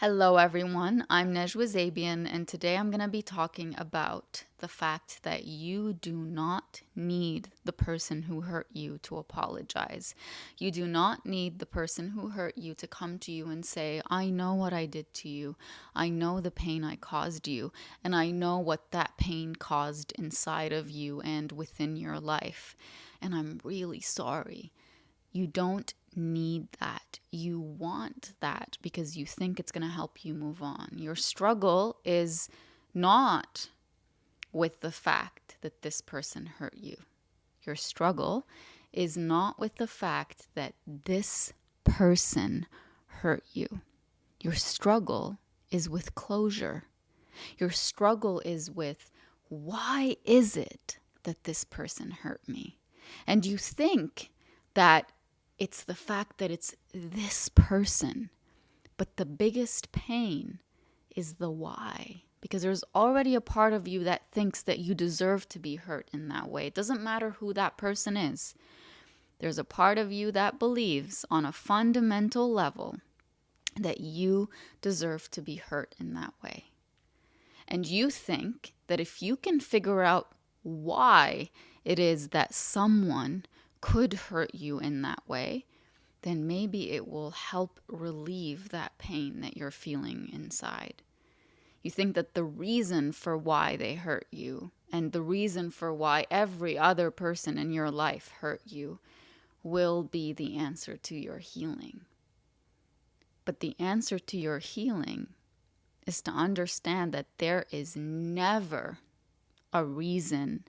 Hello, everyone. I'm Nejwa Zabian, and today I'm going to be talking about the fact that you do not need the person who hurt you to apologize. You do not need the person who hurt you to come to you and say, I know what I did to you. I know the pain I caused you, and I know what that pain caused inside of you and within your life. And I'm really sorry. You don't need that. You want that because you think it's going to help you move on. Your struggle is not with the fact that this person hurt you. Your struggle is not with the fact that this person hurt you. Your struggle is with closure. Your struggle is with, why is it that this person hurt me? And you think that it's the fact that it's this person. But the biggest pain is the why. Because there's already a part of you that thinks that you deserve to be hurt in that way. It doesn't matter who that person is. There's a part of you that believes on a fundamental level that you deserve to be hurt in that way. And you think that if you can figure out why it is that someone could hurt you in that way, then maybe it will help relieve that pain that you're feeling inside. You think that the reason for why they hurt you and the reason for why every other person in your life hurt you will be the answer to your healing. But the answer to your healing is to understand that there is never a reason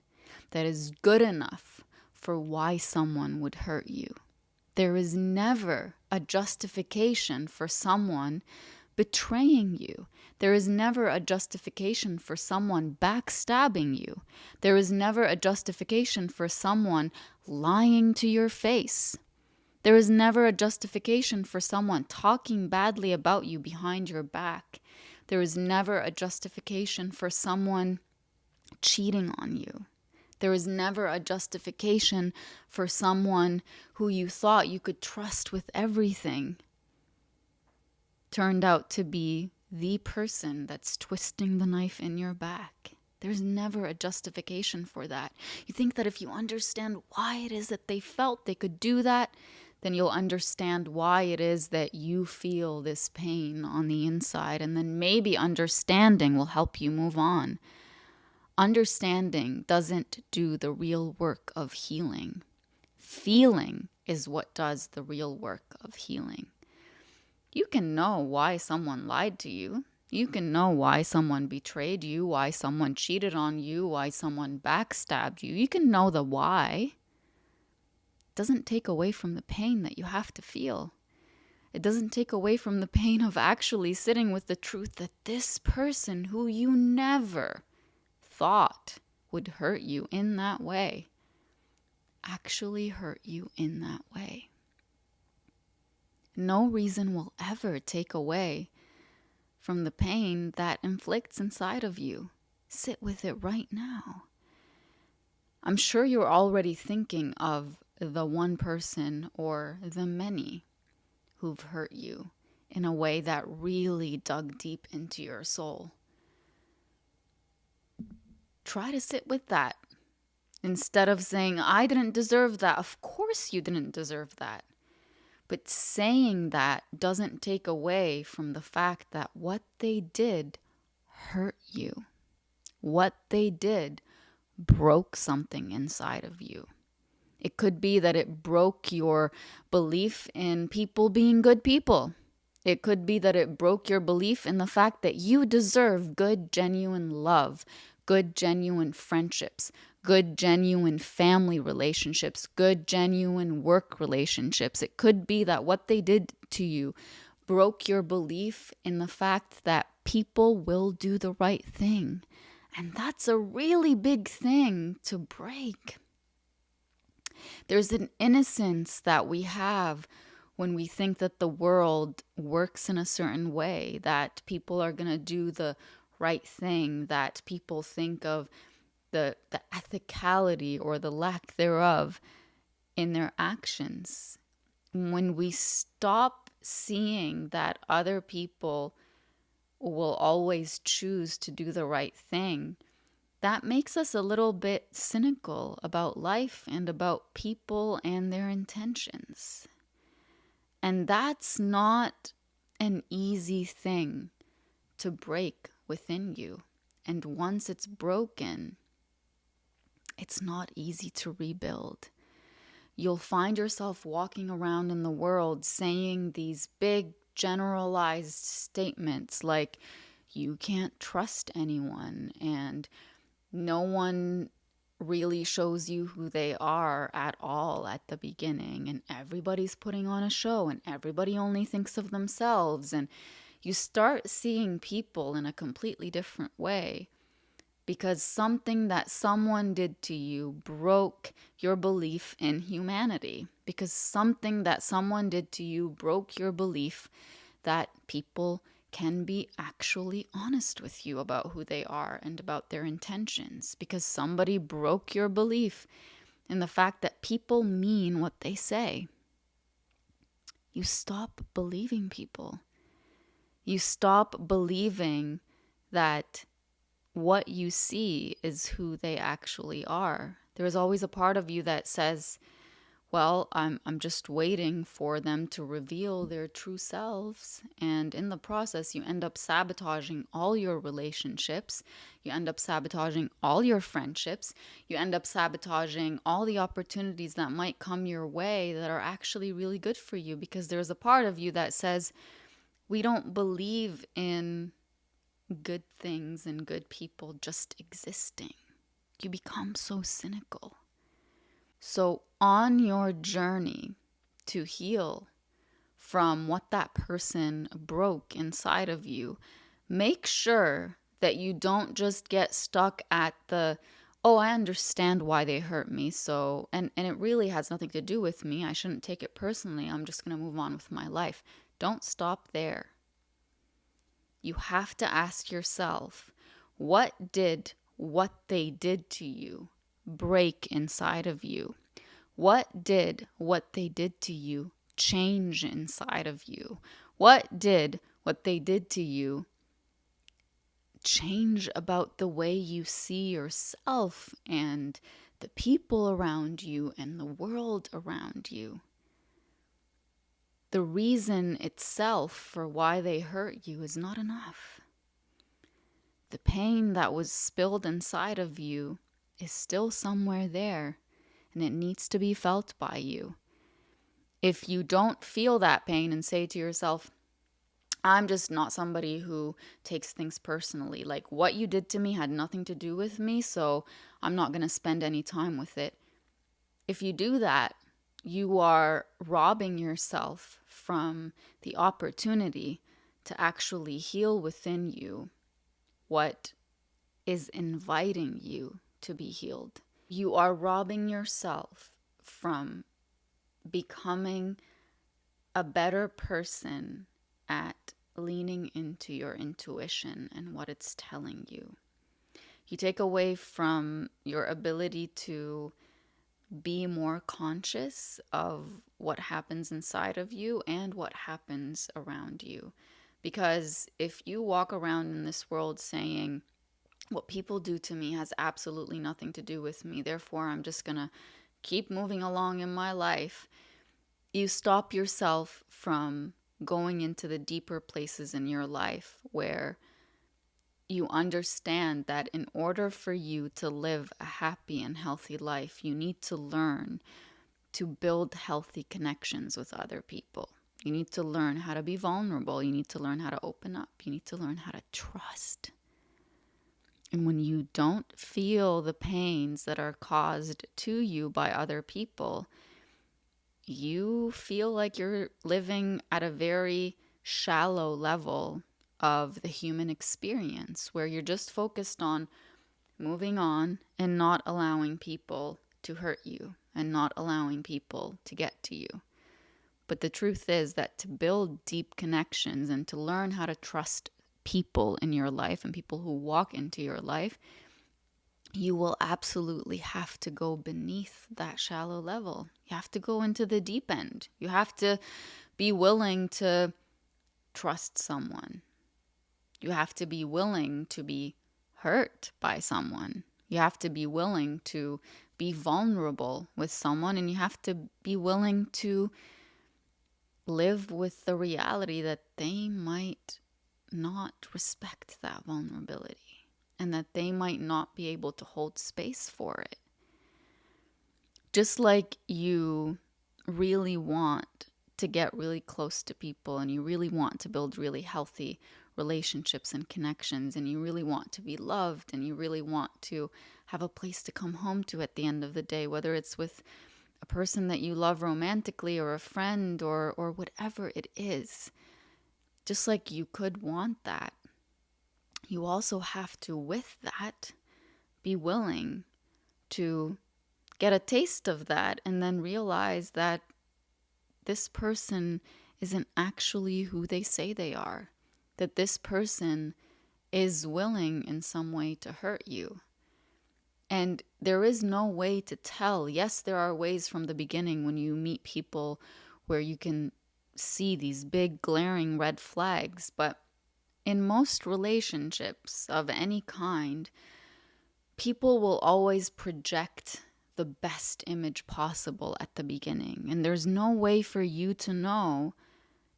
that is good enough for why someone would hurt you. There is never a justification for someone betraying you. There is never a justification for someone backstabbing you. There is never a justification for someone lying to your face. There is never a justification for someone talking badly about you behind your back. There is never a justification for someone cheating on you. There is never a justification for someone who you thought you could trust with everything turned out to be the person that's twisting the knife in your back. There's never a justification for that. You think that if you understand why it is that they felt they could do that, then you'll understand why it is that you feel this pain on the inside, and then maybe understanding will help you move on. Understanding doesn't do the real work of healing. Feeling is what does the real work of healing. You can know why someone lied to you. You can know why someone betrayed you, why someone cheated on you, why someone backstabbed you. You can know the why. It doesn't take away from the pain that you have to feel. It doesn't take away from the pain of actually sitting with the truth that this person who you never thought would hurt you in that way actually hurt you in that way. No reason will ever take away from the pain that inflicts inside of you. Sit with it right now. I'm sure you're already thinking of the one person or the many who've hurt you in a way that really dug deep into your soul. Try to sit with that instead of saying, I didn't deserve that. Of course you didn't deserve that. But saying that doesn't take away from the fact that what they did hurt you. What they did broke something inside of you. It could be that it broke your belief in people being good people. It could be that it broke your belief in the fact that you deserve good, genuine love, good, genuine friendships, good, genuine family relationships, good, genuine work relationships. It could be that what they did to you broke your belief in the fact that people will do the right thing. And that's a really big thing to break. There's an innocence that we have when we think that the world works in a certain way, that people are going to do the right thing, that people think of the ethicality or the lack thereof in their actions. When we stop seeing that other people will always choose to do the right thing, that makes us a little bit cynical about life and about people and their intentions. And that's not an easy thing to break within you. And once it's broken, it's not easy to rebuild. You'll find yourself walking around in the world saying these big generalized statements like, you can't trust anyone, and no one really shows you who they are at all at the beginning, and everybody's putting on a show, and everybody only thinks of themselves, and you start seeing people in a completely different way because something that someone did to you broke your belief in humanity, because something that someone did to you broke your belief that people can be actually honest with you about who they are and about their intentions, because somebody broke your belief in the fact that people mean what they say. You stop believing people. You stop believing that what you see is who they actually are. There's always a part of you that says, well, I'm just waiting for them to reveal their true selves. And in the process, you end up sabotaging all your relationships. You end up sabotaging all your friendships. You end up sabotaging all the opportunities that might come your way that are actually really good for you, because there's a part of you that says, we don't believe in good things and good people just existing. You become so cynical. So on your journey to heal from what that person broke inside of you, make sure that you don't just get stuck at the, oh, I understand why they hurt me, so, and it really has nothing to do with me. I shouldn't take it personally. I'm just going to move on with my life. Don't stop there. You have to ask yourself, what did what they did to you break inside of you? What did what they did to you change inside of you? What did what they did to you change about the way you see yourself and the people around you and the world around you? The reason itself for why they hurt you is not enough. The pain that was spilled inside of you is still somewhere there, and it needs to be felt by you. If you don't feel that pain and say to yourself, I'm just not somebody who takes things personally, like what you did to me had nothing to do with me, so I'm not going to spend any time with it. If you do that, you are robbing yourself from the opportunity to actually heal within you what is inviting you to be healed. You are robbing yourself from becoming a better person at leaning into your intuition and what it's telling you. You take away from your ability to be more conscious of what happens inside of you and what happens around you. Because if you walk around in this world saying, what people do to me has absolutely nothing to do with me, therefore I'm just going to keep moving along in my life, you stop yourself from going into the deeper places in your life where you understand that in order for you to live a happy and healthy life, you need to learn to build healthy connections with other people. You need to learn how to be vulnerable. You need to learn how to open up. You need to learn how to trust. And when you don't feel the pains that are caused to you by other people, you feel like you're living at a very shallow level of the human experience, where you're just focused on moving on and not allowing people to hurt you and not allowing people to get to you. But the truth is that to build deep connections and to learn how to trust people in your life and people who walk into your life, you will absolutely have to go beneath that shallow level. You have to go into the deep end. You have to be willing to trust someone. You have to be willing to be hurt by someone. You have to be willing to be vulnerable with someone, and you have to be willing to live with the reality that they might not respect that vulnerability and that they might not be able to hold space for it. Just like you really want to get really close to people and you really want to build really healthy relationships and connections, and you really want to be loved, and you really want to have a place to come home to at the end of the day, whether it's with a person that you love romantically or a friend or whatever it is. Just like you could want that, you also have to, with that, be willing to get a taste of that and then realize that this person isn't actually who they say they are, that this person is willing in some way to hurt you. And there is no way to tell. Yes, there are ways from the beginning when you meet people where you can see these big glaring red flags, but in most relationships of any kind, people will always project the best image possible at the beginning. And there's no way for you to know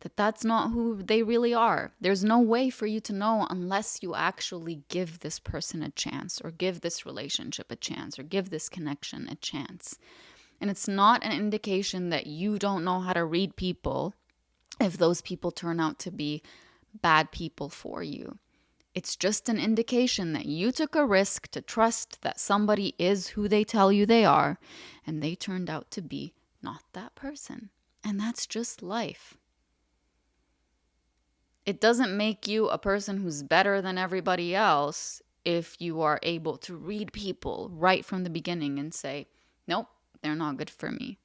that that's not who they really are. There's no way for you to know unless you actually give this person a chance, or give this relationship a chance, or give this connection a chance. And it's not an indication that you don't know how to read people if those people turn out to be bad people for you. It's just an indication that you took a risk to trust that somebody is who they tell you they are, and they turned out to be not that person. And that's just life. It doesn't make you a person who's better than everybody else if you are able to read people right from the beginning and say, nope, they're not good for me.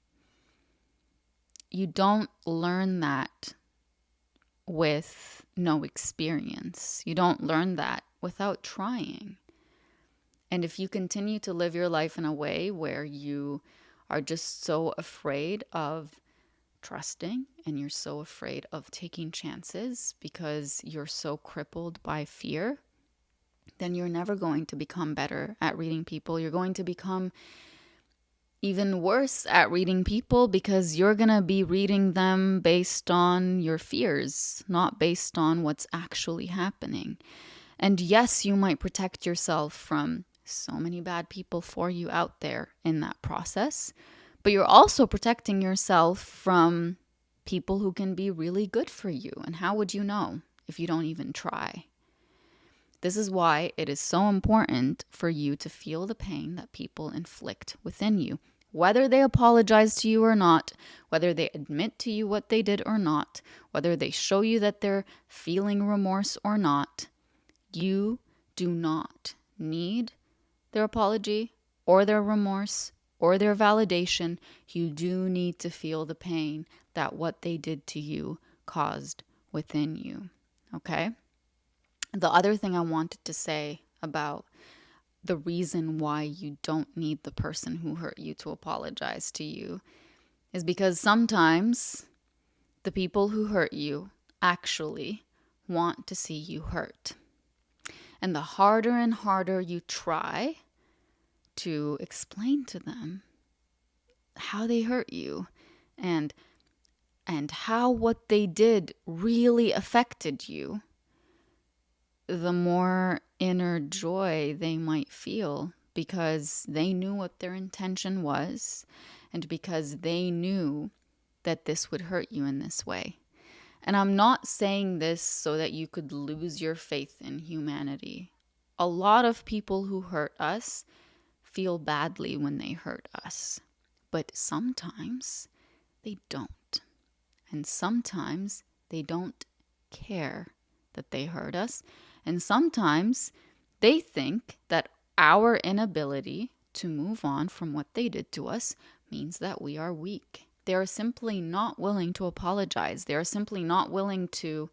You don't learn that with no experience. You don't learn that without trying. And if you continue to live your life in a way where you are just so afraid of trusting, and you're so afraid of taking chances because you're so crippled by fear, then you're never going to become better at reading people. You're going to become even worse at reading people because you're going to be reading them based on your fears, not based on what's actually happening. And yes, you might protect yourself from so many bad people for you out there in that process, but you're also protecting yourself from people who can be really good for you. And how would you know if you don't even try? This is why it is so important for you to feel the pain that people inflict within you. Whether they apologize to you or not, whether they admit to you what they did or not, whether they show you that they're feeling remorse or not, you do not need their apology or their remorse or their validation. You do need to feel the pain that what they did to you caused within you. Okay? The other thing I wanted to say about the reason why you don't need the person who hurt you to apologize to you is because sometimes the people who hurt you actually want to see you hurt. And the harder and harder you try to explain to them how they hurt you and how what they did really affected you, the more inner joy they might feel, because they knew what their intention was and because they knew that this would hurt you in this way. And I'm not saying this so that you could lose your faith in humanity. A lot of people who hurt us feel badly when they hurt us, but sometimes they don't. And sometimes they don't care that they hurt us. And sometimes they think that our inability to move on from what they did to us means that we are weak. They are simply not willing to apologize. They are simply not willing to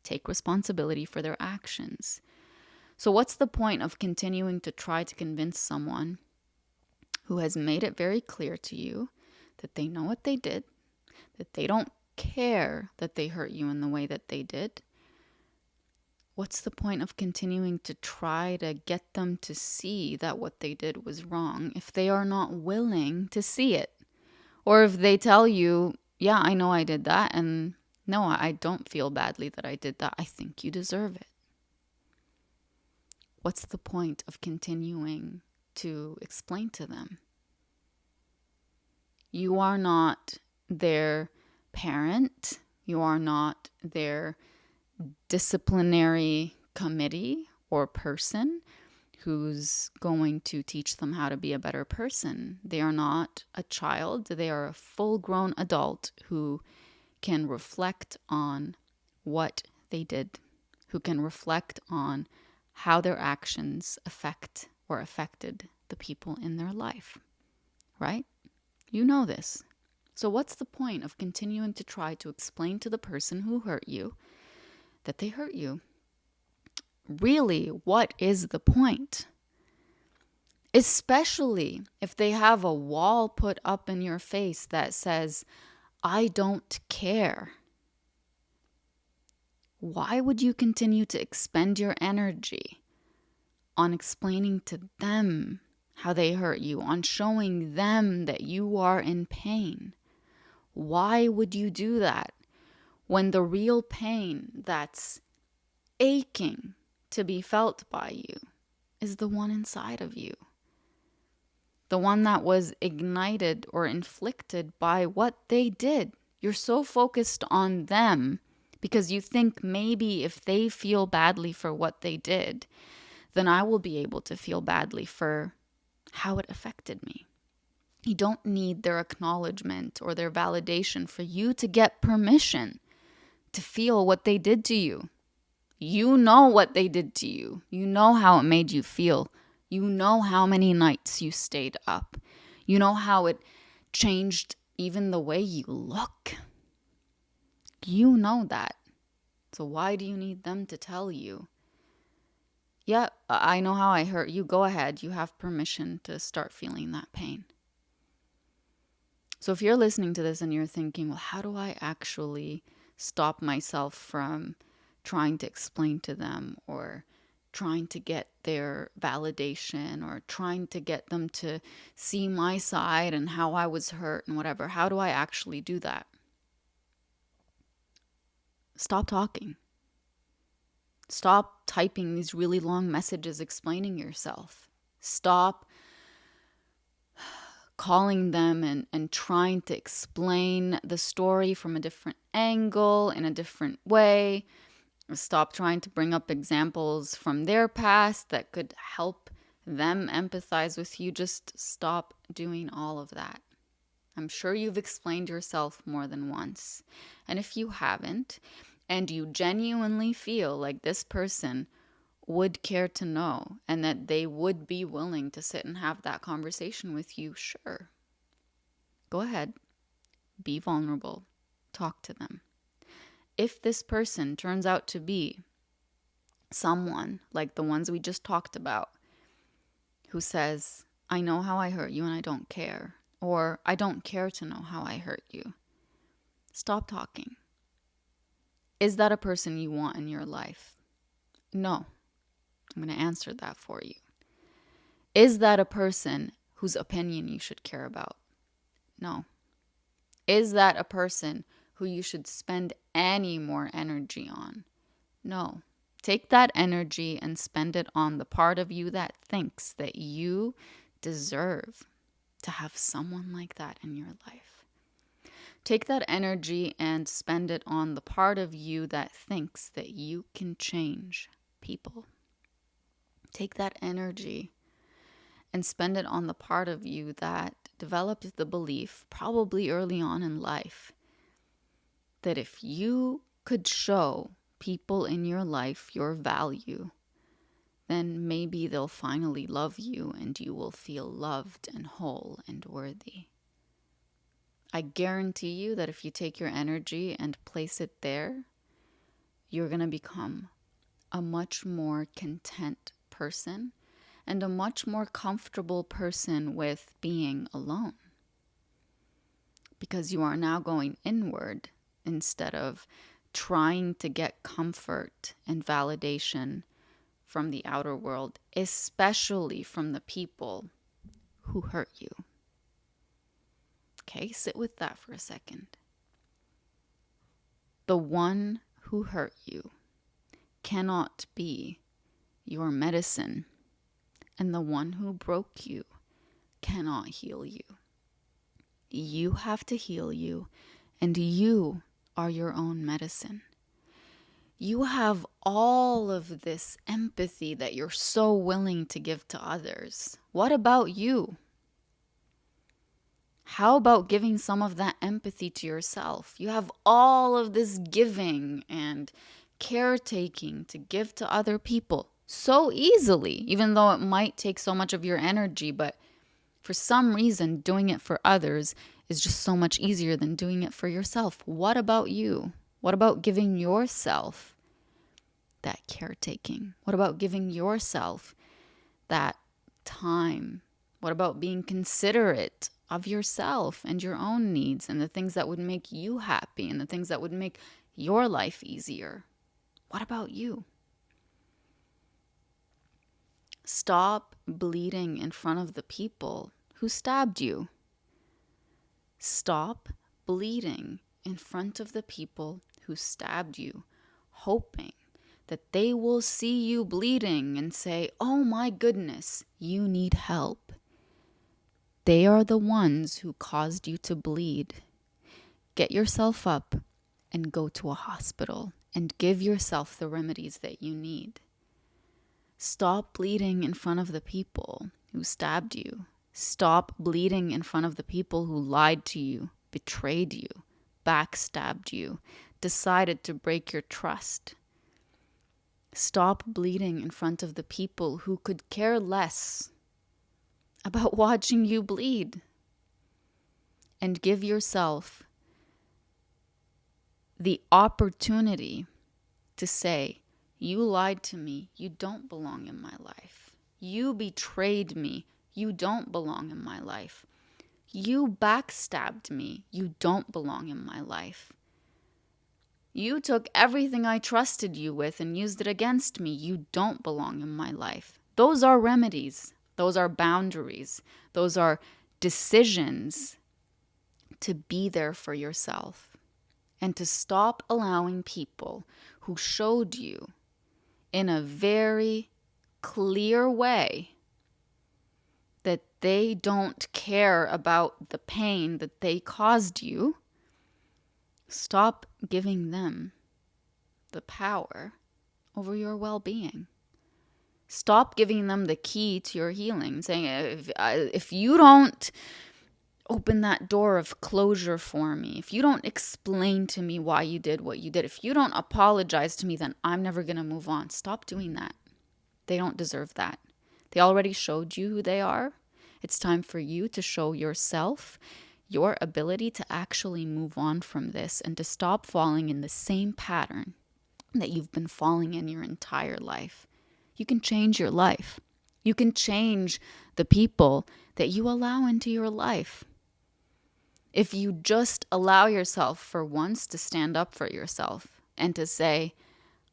take responsibility for their actions. So what's the point of continuing to try to convince someone who has made it very clear to you that they know what they did, that they don't care that they hurt you in the way that they did, what's the point of continuing to try to get them to see that what they did was wrong if they are not willing to see it? Or if they tell you, yeah, I know I did that, and no, I don't feel badly that I did that. I think you deserve it. What's the point of continuing to explain to them? You are not their parent. You are not their disciplinary committee or person who's going to teach them how to be a better person. They are not a child. They are a full-grown adult who can reflect on what they did, who can reflect on how their actions affect or affected the people in their life, right? You know this. So what's the point of continuing to try to explain to the person who hurt you that they hurt you? Really, what is the point? Especially if they have a wall put up in your face that says, I don't care. Why would you continue to expend your energy on explaining to them how they hurt you, on showing them that you are in pain? Why would you do that when the real pain that's aching to be felt by you is the one inside of you? The one that was ignited or inflicted by what they did. You're so focused on them because you think maybe if they feel badly for what they did, then I will be able to feel badly for how it affected me. You don't need their acknowledgement or their validation for you to get permission to feel what they did to you. You know what they did to you. You know how it made you feel. You know how many nights you stayed up. You know how it changed even the way you look. You know that. So why do you need them to tell you? Yeah, I know how I hurt you. Go ahead. You have permission to start feeling that pain. So if you're listening to this and you're thinking, well, how do I actually stop myself from trying to explain to them or trying to get their validation or trying to get them to see my side and how I was hurt and whatever? How do I actually do that? Stop talking. Stop typing these really long messages explaining yourself. Stop calling them and trying to explain the story from a different angle, in a different way. Stop trying to bring up examples from their past that could help them empathize with you. Just stop doing all of that. I'm sure you've explained yourself more than once. And if you haven't, and you genuinely feel like this person would care to know and that they would be willing to sit and have that conversation with you, sure. Go ahead. Be vulnerable. Talk to them. If this person turns out to be someone like the ones we just talked about, who says, I know how I hurt you and I don't care, or I don't care to know how I hurt you, stop talking. Is that a person you want in your life? No. I'm going to answer that for you. Is that a person whose opinion you should care about? No. Is that a person who you should spend any more energy on? No. Take that energy and spend it on the part of you that thinks that you deserve to have someone like that in your life. Take that energy and spend it on the part of you that thinks that you can change people. Take that energy and spend it on the part of you that developed the belief, probably early on in life, that if you could show people in your life your value, then maybe they'll finally love you and you will feel loved and whole and worthy. I guarantee you that if you take your energy and place it there, you're going to become a much more content person and a much more comfortable person with being alone. Because you are now going inward instead of trying to get comfort and validation from the outer world, especially from the people who hurt you. Okay, sit with that for a second. The one who hurt you cannot be your medicine, and the one who broke you cannot heal you. You have to heal you, and you are your own medicine. You have all of this empathy that you're so willing to give to others. What about you? How about giving some of that empathy to yourself? You have all of this giving and caretaking to give to other people so easily, even though it might take so much of your energy, but for some reason, doing it for others is just so much easier than doing it for yourself. What about you? What about giving yourself that caretaking? What about giving yourself that time? What about being considerate of yourself and your own needs and the things that would make you happy and the things that would make your life easier? What about you? Stop bleeding in front of the people who stabbed you. Stop bleeding in front of the people who stabbed you, hoping that they will see you bleeding and say, "Oh my goodness, you need help." They are the ones who caused you to bleed. Get yourself up and go to a hospital and give yourself the remedies that you need. Stop bleeding in front of the people who stabbed you. Stop bleeding in front of the people who lied to you, betrayed you, backstabbed you, decided to break your trust. Stop bleeding in front of the people who could care less about watching you bleed. And give yourself the opportunity to say, "You lied to me. You don't belong in my life. You betrayed me. You don't belong in my life. You backstabbed me. You don't belong in my life. You took everything I trusted you with and used it against me. You don't belong in my life." Those are remedies. Those are boundaries. Those are decisions to be there for yourself and to stop allowing people who showed you in a very clear way that they don't care about the pain that they caused you. Stop giving them the power over your well-being. Stop giving them the key to your healing, saying, if you don't open that door of closure for me, if you don't explain to me why you did what you did, if you don't apologize to me, then I'm never going to move on. Stop doing that. They don't deserve that. They already showed you who they are. It's time for you to show yourself your ability to actually move on from this and to stop falling in the same pattern that you've been falling in your entire life. You can change your life. You can change the people that you allow into your life. If you just allow yourself for once to stand up for yourself and to say,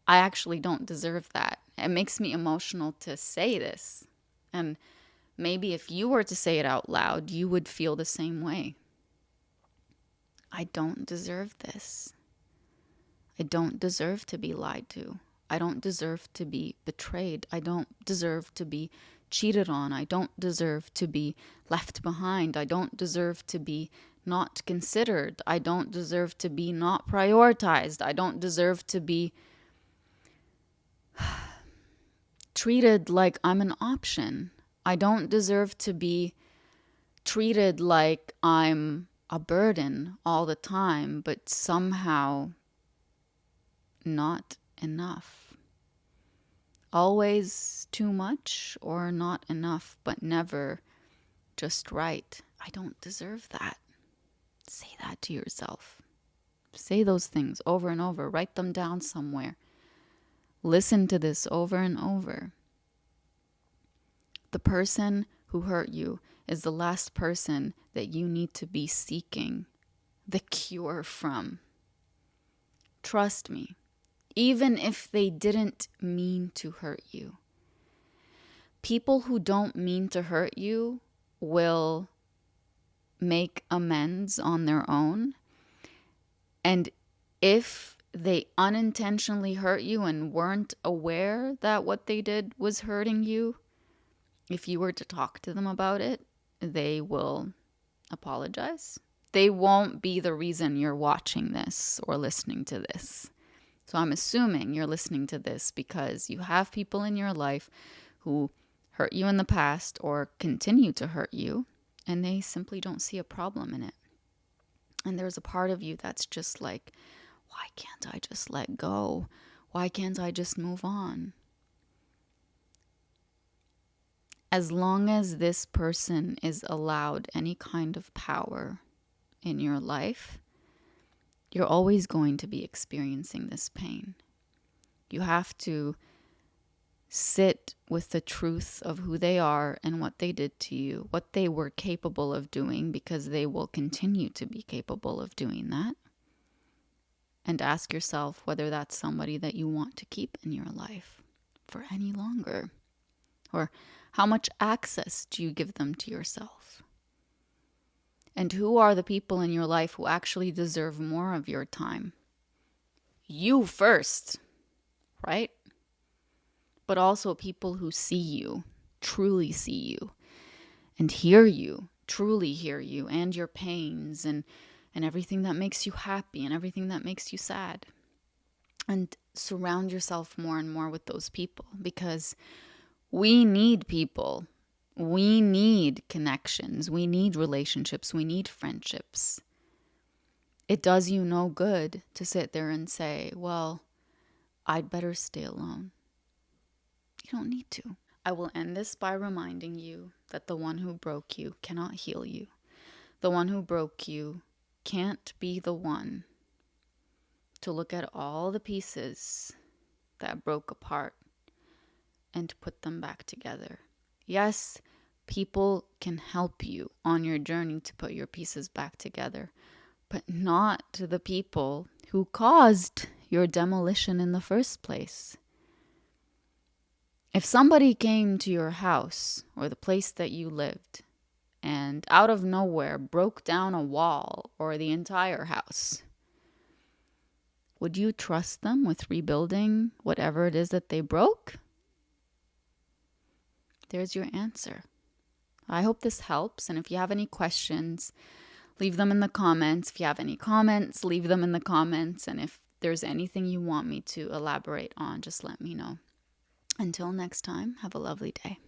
"I actually don't deserve that." It makes me emotional to say this. And maybe if you were to say it out loud, you would feel the same way. I don't deserve this. I don't deserve to be lied to. I don't deserve to be betrayed. I don't deserve to be cheated on. I don't deserve to be left behind. I don't deserve to be not considered. I don't deserve to be not prioritized. I don't deserve to be treated like I'm an option. I don't deserve to be treated like I'm a burden all the time, but somehow not enough. Always too much or not enough, but never just right. I don't deserve that. Say that to yourself. Say those things over and over. Write them down somewhere. Listen to this over and over. The person who hurt you is the last person that you need to be seeking the cure from. Trust me. Even if they didn't mean to hurt you. People who don't mean to hurt you will make amends on their own. And if they unintentionally hurt you and weren't aware that what they did was hurting you, if you were to talk to them about it, they will apologize. They won't be the reason you're watching this or listening to this. So I'm assuming you're listening to this because you have people in your life who hurt you in the past or continue to hurt you, and they simply don't see a problem in it. And there's a part of you that's just like, why can't I just let go? Why can't I just move on? As long as this person is allowed any kind of power in your life, you're always going to be experiencing this pain. You have to sit with the truth of who they are and what they did to you, what they were capable of doing, because they will continue to be capable of doing that. And ask yourself whether that's somebody that you want to keep in your life for any longer. Or how much access do you give them to yourself? And who are the people in your life who actually deserve more of your time? You first, right? But also people who see you, truly see you, and hear you, truly hear you, and your pains, and everything that makes you happy, and everything that makes you sad. And surround yourself more and more with those people, because we need people. We need connections. We need relationships. We need friendships. It does you no good to sit there and say, well, I'd better stay alone. You don't need to. I will end this by reminding you that the one who broke you cannot heal you. The one who broke you can't be the one to look at all the pieces that broke apart and put them back together. Yes, people can help you on your journey to put your pieces back together, but not to the people who caused your demolition in the first place. If somebody came to your house or the place that you lived and out of nowhere broke down a wall or the entire house, would you trust them with rebuilding whatever it is that they broke? There's your answer. I hope this helps. And if you have any questions, leave them in the comments. If you have any comments, leave them in the comments. And if there's anything you want me to elaborate on, just let me know. Until next time, have a lovely day.